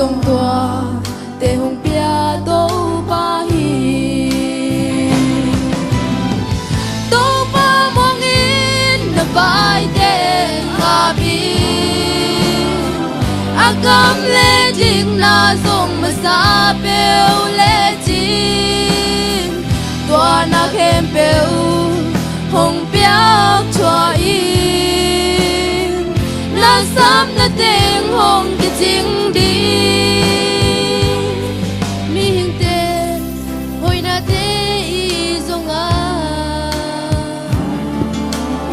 dòng tua te hong pia tô pa hi tô pa mong in na bai te happy agam le ding na song ma sa peu le jin tua na khem peu hong pia chua in na sam na teng hong ki jing đi mi hing te hoi na te i zong a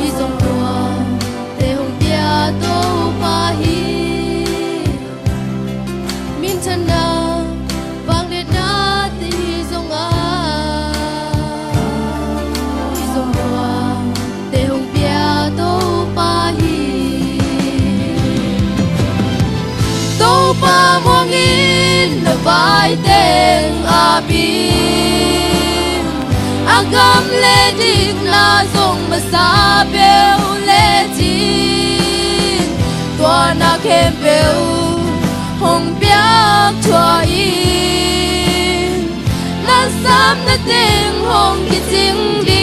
i zong tua te hong pia tô pa hi min chan na vang le na te i zong a i zong tua te hong pia tô pa hi tô pa mong in na vai teng a bin agam le dik na zong ma sa peu le jin tua na khem peu hong piak chua in na sam na teng hong ki jing đi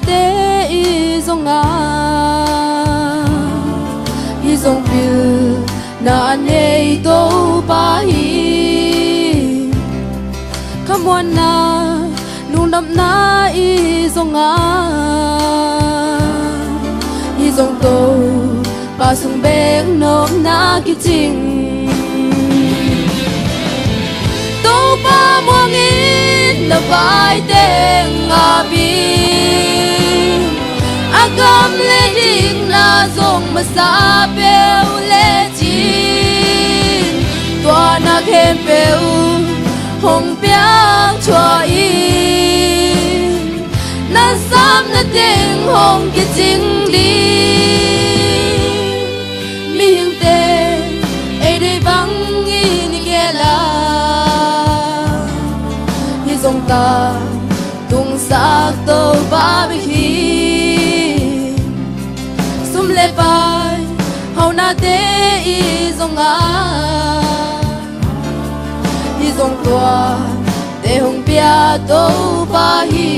te i zong a i zong pil na nei to pa hi kamwan na nung nam na i zong a i zong to pa sung beng nom na ki ching to pa mong in na vai teng a bi agam le ding na zong ma sa peu le jin tua na khem peu hong piang chua in na sam na teng hong ki jing đi mi hing te e de bang i ni ke la hi zong ta tung sak to ba bi hi le pai hau na te i zong a i zong tua te hong pia tô pa hi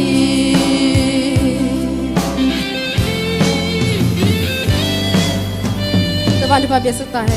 các bạn đi vào biệt sức tài